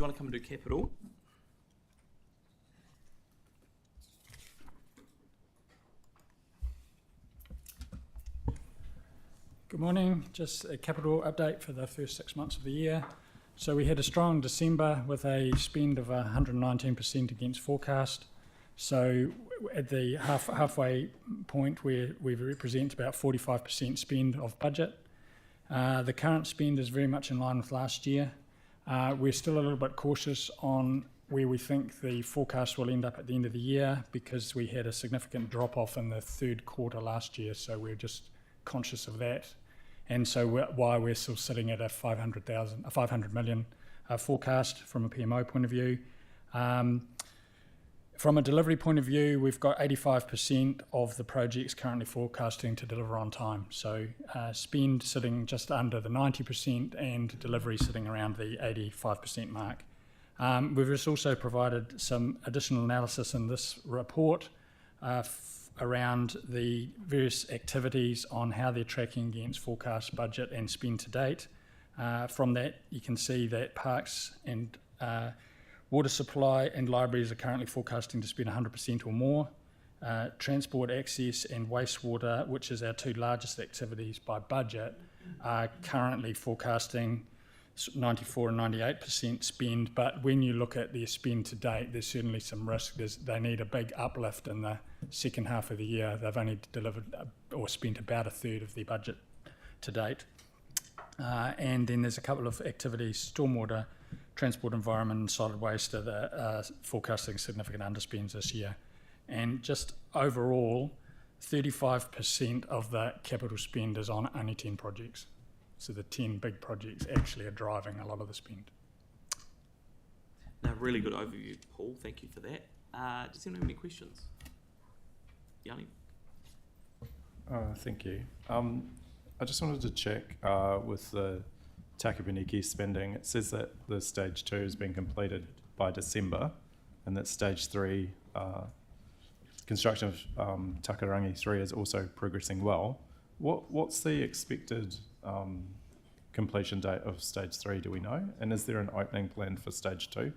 you want to come and do capital? Good morning, just a capital update for the first 6 months of the year. So we had a strong December with a spend of 119% against forecast. So at the halfway point where we represent about 45% spend of budget. The current spend is very much in line with last year. We're still a little bit cautious on where we think the forecast will end up at the end of the year because we had a significant drop off in the third quarter last year, so we're just conscious of that. And so why we're still sitting at a 500 million forecast from a PMO point of view. From a delivery point of view, we've got 85% of the projects currently forecasting to deliver on time. So spend sitting just under the 90% and delivery sitting around the 85% mark. We've just also provided some additional analysis in this report around the various activities on how they're tracking against forecast budget and spend to date. From that, you can see that parks and water supply and libraries are currently forecasting to spend 100% or more. Transport access and wastewater, which is our two largest activities by budget, are currently forecasting 94 and 98% spend, but when you look at their spend to date, there's certainly some risk. They need a big uplift in the second half of the year. They've only delivered or spent about a third of their budget to date. And then there's a couple of activities, stormwater, transport, environment and solid waste are forecasting significant underspends this year. And just overall, 35% of the capital spend is on only 10 projects. So the 10 big projects actually are driving a lot of the spend. Now, really good overview, Paul. Thank you for that. Does anyone have any questions? Yanni? Thank you. I just wanted to check with the Takapuniki spending. It says that the stage 2 has been completed by December and that stage 3, construction of Takarangi 3 is also progressing well. What's the expected completion date of stage 3, do we know? And is there an opening planned for stage 2?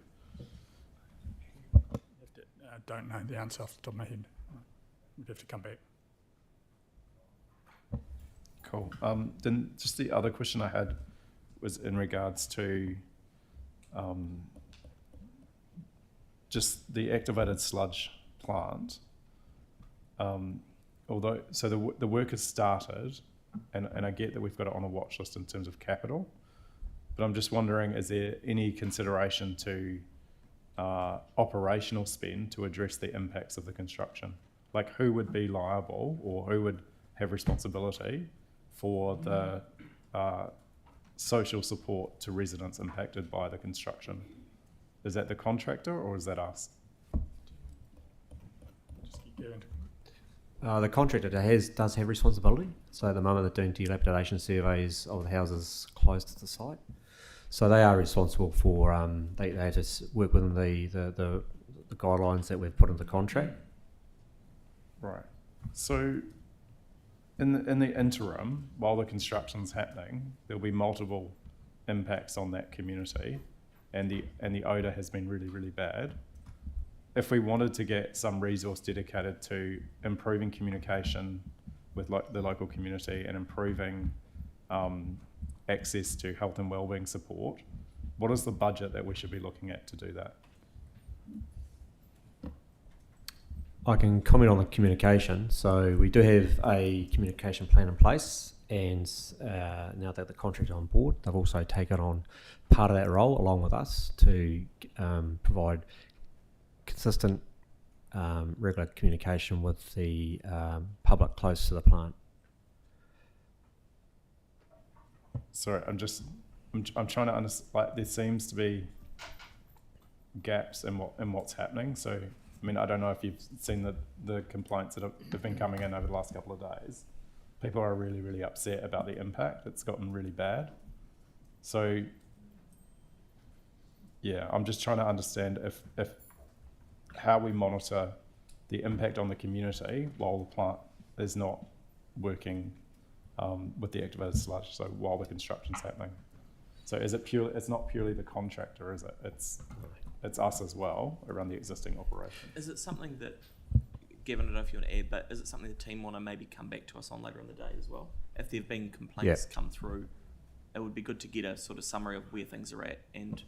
I don't know the answer off the top of my head. We'd have to come back. Cool. Then just the other question I had was in regards to just the activated sludge plant. Although, so the work has started, and I get that we've got it on a watch list in terms of capital, but I'm just wondering, is there any consideration to operational spend to address the impacts of the construction? Like who would be liable or who would have responsibility for the social support to residents impacted by the construction? Is that the contractor or is that us? Just keep going. The contractor does have responsibility. So at the moment they're doing dilapidation surveys of the houses close to the site. So they are responsible for, they have to work within the guidelines that we've put in the contract. Right. So in the interim, while the construction's happening, there'll be multiple impacts on that community, and the odour has been really, really bad. If we wanted to get some resource dedicated to improving communication with the local community and improving access to health and wellbeing support, what is the budget that we should be looking at to do that? I can comment on the communication. So we do have a communication plan in place, and now that the contractor is on board, they've also taken on part of that role along with us to provide consistent, regular communication with the public close to the plant. Sorry, I'm trying to understand. Like, there seems to be gaps in what's happening. So, I mean, I don't know if you've seen the complaints that have been coming in over the last couple of days. People are really, really upset about the impact. It's gotten really bad. So, yeah, I'm just trying to understand if how we monitor the impact on the community while the plant is not working with the activated sludge, so while the construction's happening. So is it pure? It's not purely the contractor, is it? It's us as well around the existing operation. Is it something that, Gavin, I don't know if you want to add, but is it something the team want to maybe come back to us on later in the day as well? If there have been complaints come through, it would be good to get a sort of summary of where things are at. And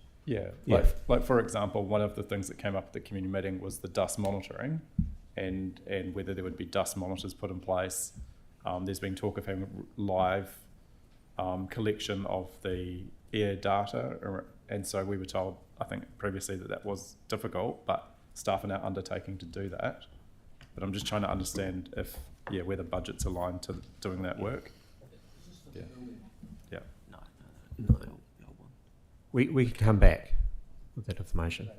like for example, one of the things that came up at the community meeting was the dust monitoring, and whether there would be dust monitors put in place. There's been talk of having live collection of the air data, and so we were told, I think previously, that was difficult, but staff are now undertaking to do that. But I'm just trying to understand if, where the budget's aligned to doing that work. Yeah. No. We can come back with that information.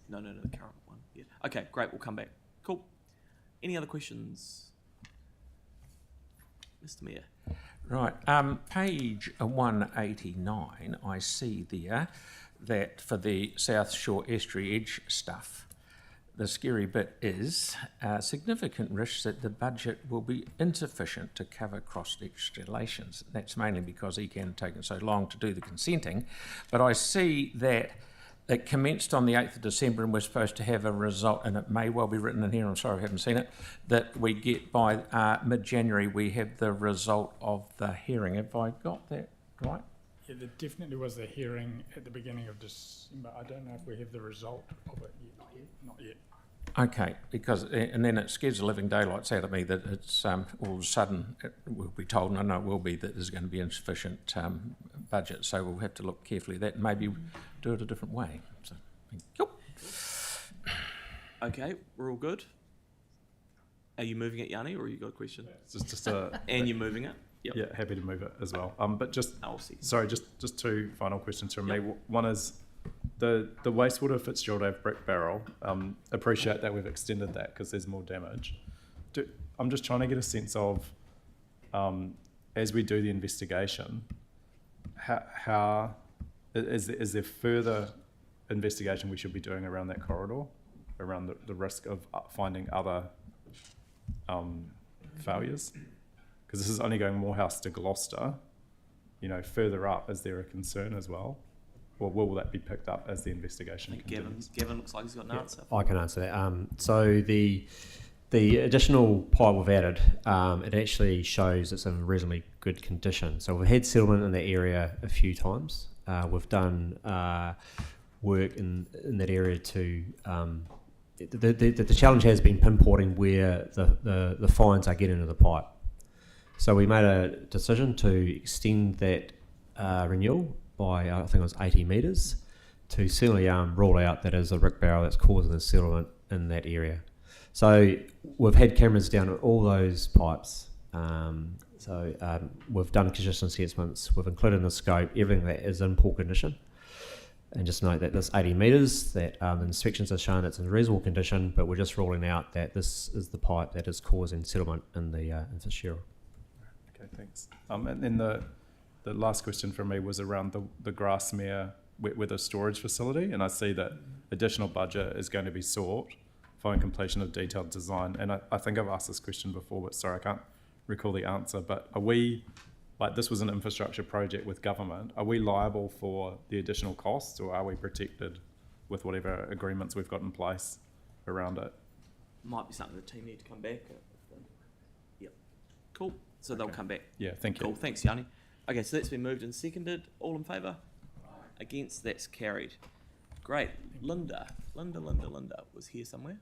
No, the current one. Yeah. Okay, great. We'll come back. Cool. Any other questions, Mr. Mayor? Right. Page 189, I see there that for the South Shore Estuary Edge stuff, the scary bit is significant risks that the budget will be insufficient to cover cost installations. That's mainly because ECAN had taken so long to do the consenting. But I see that it commenced on the 8th of December and we're supposed to have a result, and it may well be written in here, I'm sorry I haven't seen it, that we get by mid-January we have the result of the hearing. Have I got that right? Yeah, there definitely was the hearing at the beginning of December. I don't know if we have the result of it yet. Not yet. Okay, because, and then it scares the living daylights out of me that it's all of a sudden we'll be told, and I know it will be, that there's going to be insufficient budget, so we'll have to look carefully at that and maybe do it a different way. So, thank you. Okay, we're all good. Are you moving it, Yanni, or you got a question? It's just a... And you're moving it? Yep. Yeah, happy to move it as well. But just... I'll see. Sorry, just two final questions from me. One is the wastewater Fitzgerald Ave brick barrel. Appreciate that we've extended that because there's more damage. I'm just trying to get a sense of, as we do the investigation, how is there further investigation we should be doing around that corridor, around the risk of finding other failures? Because this is only going Morehouse to Gloucester. Further up, is there a concern as well? Or will that be picked up as the investigation continues? Gavin looks like he's got an answer. I can answer that. So the additional pipe we've added, it actually shows it's in reasonably good condition. So we've had settlement in that area a few times. We've done work in that area to... The challenge has been pinpointing where the fines are getting into the pipe. So we made a decision to extend that renewal by, I think it was 80 metres, to certainly rule out that is a rick barrel that's causing the settlement in that area. So we've had cameras down at all those pipes. We've done condition assessments, we've included in the scope everything that is in poor condition. And just note that this 80 metres, that the inspections have shown it's in reasonable condition, but we're just ruling out that this is the pipe that is causing settlement in the Fitzgerald. Okay, thanks. And then the last question from me was around the Grassmere weather storage facility, and I see that additional budget is going to be sought following completion of detailed design. And I think I've asked this question before, but sorry, I can't recall the answer. But are we, this was an infrastructure project with government, are we liable for the additional costs, or are we protected with whatever agreements we've got in place around it? Might be something the team need to come back. Yep. Cool. So they'll come back. Yeah, thank you. Cool. Thanks, Yanni. Okay, so that's been moved and seconded. All in favour? Against? That's carried. Great. Linda was here somewhere.